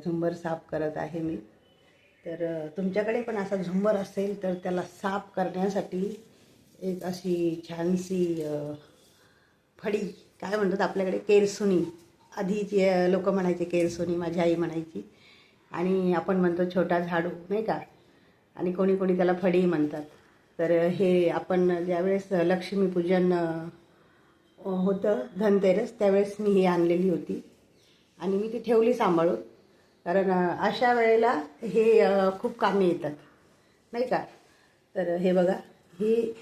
झुंबर साफ करत आहे मी. तर तुमच्याकडे पण असा झुंबर असेल तर त्याला साफ करण्यासाठी एक अशी छानशी फडी, काय म्हणतात आपल्याकडे केरसुनी, आधीची लोक म्हणायचे केरसुनी, माझी आई म्हणायची, आणि आपण म्हणतो छोटा झाडू नाही का, आणि कोणी कोणी त्याला फडी म्हणतात. तर हे आपण ज्यावेळेस लक्ष्मीपूजन होतं धनतेरस त्यावेळेस मी ही आणलेली होती आणि मी ती ठेवली सांभाळून, कारण अशा वेळेला हे खूप कामी येतात नाही का. तर हे बघा, ही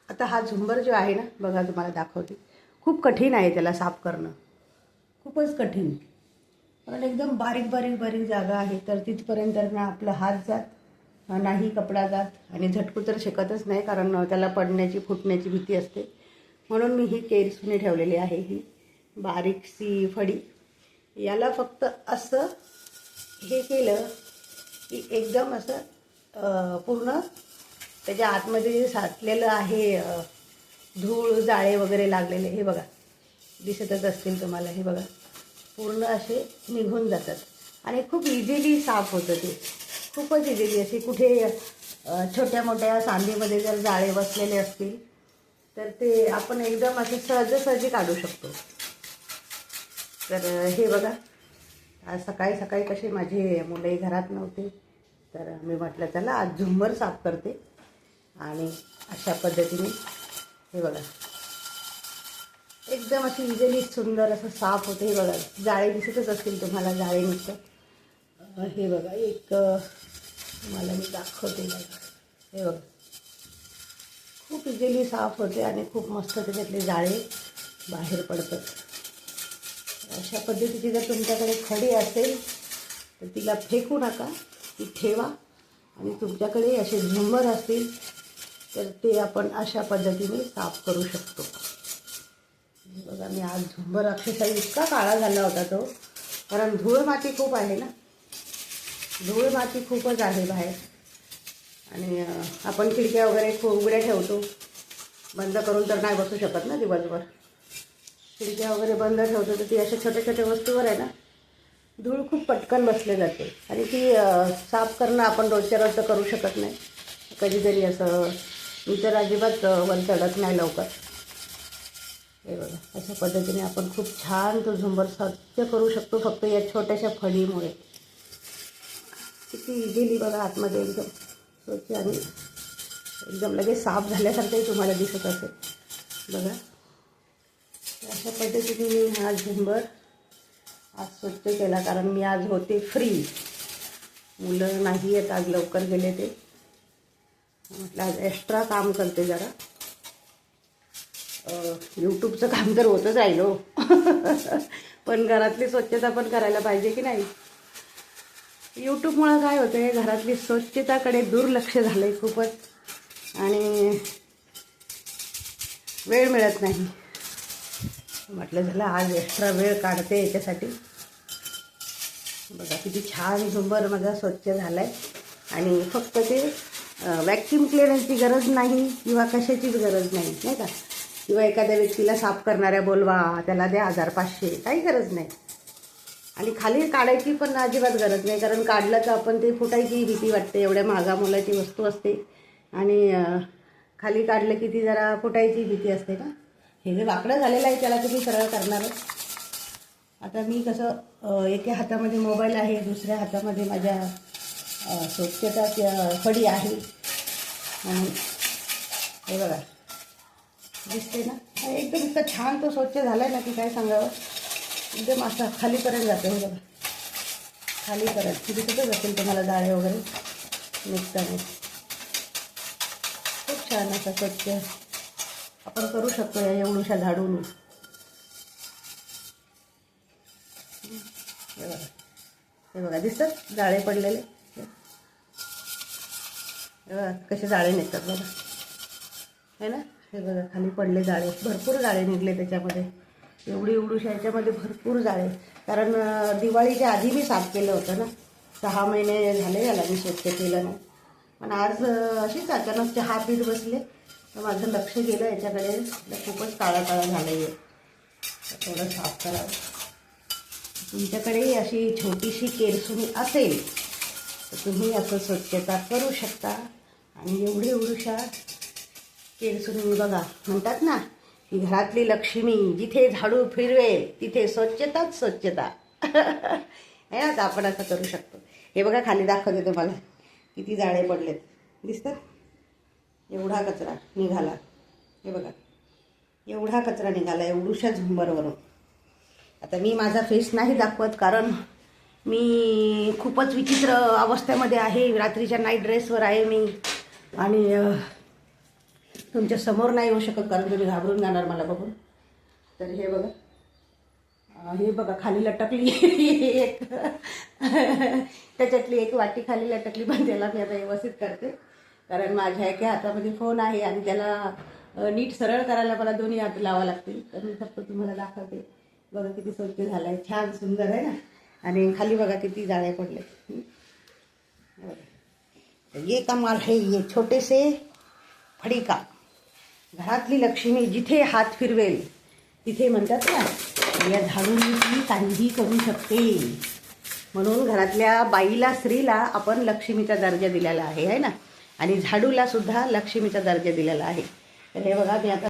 आता हा झुंबर जो आहे ना, बघा तुम्हाला दाखवते, खूप कठीण आहे त्याला साफ करणं, खूपच कठीण, कारण एकदम बारीक बारीक बारीक जागा आहे. तर तिथपर्यंत ना आपला हात जात नाही, कपडा जात, आणि झटकू तर शकतच नाही कारण त्याला पडण्याची फुटण्याची भीती असते. म्हणून मी ही केरसुनी ठेवलेली आहे, ही बारीकशी फडी. याला फक्त असं हे केलं की एकदम असं पूर्ण त्याच्या आतमध्ये जे साठलेलं आहे धूळ जाळे वगैरे लागलेले, हे बघा दिसतच असतील तुम्हाला, हे बघा पूर्ण असे निघून जातात आणि खूप इझिली साफ होतं ते, खूपच इझिली. असे कुठे छोट्या मोठ्या सांधीमध्ये जर जाळे बसलेले असतील तर ते आपण एकदम असे सहजासहजी काढू शकतो. तर हे बघा, आज सकाळी सकाळी कसे माझे मुलंही घरात नव्हते, तर मी म्हटलं चला आज झुंबर साफ करते, आणि अशा पद्धतीने हे बघा एकदम अशी इझिली सुंदर असं साफ होते. हे बघा जाळे दिसतच असतील तुम्हाला, जाळे निघतात. हे बघा एक तुम्हाला मी दाखवते, हे बघा खूप इझिली साफ होते आणि खूप मस्त त्याच्यातले जाळे बाहेर पडतात. अशा पद्धतीची जर तुमच्याकडे खडी असेल तर तिला फेकू नका, ती ठेवा, आणि तुमच्याकडे असे झुंबर असतील तर ते आपण अशा पद्धतीने साफ करू शकतो. बघा मी आज झुंबर अक्षरशः इतका काळा झाला होता तो, कारण धूळ माती खूप आहे ना, धूळ माती खूपच आहे बाहेर, आणि आपण खिडक्या वगैरे उघड्या ठेवतो, बंद करून तर नाही बसू शकत ना दिवसभर. खिडक्या वगैरे बंद ठेवतो तर ती अशा छोट्या छोट्या वस्तूवर आहे ना धूळ खूप पटकन बसले जाते, आणि ती साफ करणं आपण रोजच्या रोज तर करू शकत नाही, कधीतरी असं. मी तर अजिबात वर चढत नाही लवकर. हे बघा अशा पद्धतीने आपण खूप छान तो झुंबर स्वच्छ करू शकतो, फक्त या छोट्याशा फडीमुळे. किती इझिली बघा, आतमध्ये एकदम स्वच्छ आणि एकदम लगेच साफ झाल्यासारखंही तुम्हाला दिसत असेल. बघा अशा पद्धतीने मी हा झुंबर आज स्वच्छ केला, कारण मी आज होते फ्री, मुलं नाही आहेत आज, लवकर गेले ते. म्हटलं आज एक्स्ट्रा काम करते जरा. यूट्यूबचं काम तर होतच राहिलो पण घरातली स्वच्छता पण करायला पाहिजे की नाही. यूट्यूबमुळं काय होतं आहे, घरातली स्वच्छताकडे दुर्लक्ष झालं आहे खूपच, आणि वेळ मिळत नाही. म्हटलं झालं आज एक्स्ट्रा वेळ काढते याच्यासाठी. बघा किती छान झुंबर माझा स्वच्छ झाला आहे, आणि फक्त ते वॅक्यूम क्लिनरची गरज नाही किंवा कशाचीच गरज नाही, नाही का, किंवा एखाद्या व्यक्तीला साफ करणाऱ्या बोलवा, त्याला द्या 1000-500, काही गरज नाही. आणि खाली काढायची पण अजिबात गरज नाही, कारण काढलं तर आपण ते फुटायची भीती वाटते, एवढ्या महागा मोलाची वस्तू असते, आणि खाली काढलं की ती जरा फुटायची भीती असते ना. हे जे वाकडं झालेलं आहे त्याला तुम्ही सरळ करणारच. आता मी कसं एका हातामध्ये मोबाईल आहे, दुसऱ्या हातामध्ये माझ्या स्वच्छता फडी आहे, आणि हे बघा दिसते ना, एकदम इतका छान तो स्वच्छ झाला आहे ना की काय सांगावं. एकदम असा खालीपर्यंत जातो, हे बघा खालीपर्यंत दिसतच असेल तुम्हाला जाळे वगैरे निघताना. खूप छान असा स्वच्छ आपण करू शकतो या एवढ्याशा झाडून. हे बघा दिसतात जाळे पडलेले, कसे जाळे निघतात बघा, है ना. हे बघा खाली पडले जाळे, भरपूर जाळे निघले त्याच्यामध्ये, एवढी एवढूशा याच्यामध्ये भरपूर जाळे. कारण दिवाळीच्या आधी मी साफ केलं होतं ना, 6 महिने झाले याला मी स्वच्छ केलं नाही. पण आज अशीच अचानक चहा पीत बसले तर माझं लक्ष गेलं याच्याकडे, खूपच काळा काळा झालं आहे, थोडं साफ करावं. तुमच्याकडे अशी छोटीशी केरसुणी असेल तर तुम्ही असं स्वच्छता करू शकता. आणि एवढ्या केरसुणी बघा, म्हणतात ना की घरातली लक्ष्मी जिथे झाडू फिरवेल तिथे स्वच्छताच स्वच्छता. आहे ना, तर आपण असं करू शकतो. हे बघा, खाली दाखवते तुम्हाला किती जाळे पडलेत, दिसतात? एवढा कचरा निघाला. हे बघा, एवढा कचरा निघाला एवढूशा झुंबरवरून. आता मी माझा फेस नाही दाखवत कारण मी खूपच विचित्र अवस्थेमध्ये आहे. रात्रीच्या नाईट ड्रेसवर आहे मी आणि तुमच्या समोर नाही येऊ शकत कारण तुम्ही घाबरून जाणार मला बघून. तर हे बघा खाली लटकली एक त्याच्यातली एक वाटी खाली लटकली, पण त्याला मी आता व्यवस्थित करते कारण माझ्या एका हातामध्ये फोन आहे आणि त्याला नीट सरळ करायला मला दोन्ही हात लावावं लागतील. तर मी फक्त तुम्हाला दाखवते. बघा किती स्वच्छ झालं आहे, छान सुंदर आहे ना. आणि खाली बघा किती जाळे पडले. ये कमाल है ये छोटे से फडी का. घरातली लक्ष्मी जिथे हात फिरवेल तिथे, म्हणतात ना, या झाडूंनी ती काहीही करू शकते. म्हणून घरातल्या बाईला, स्त्रीला आपण लक्ष्मीचा दर्जा दिलेला आहे ना. आणि झाडूला सुद्धा लक्ष्मीचा दर्जा दिलेला आहे. तर हे बघा, मी आता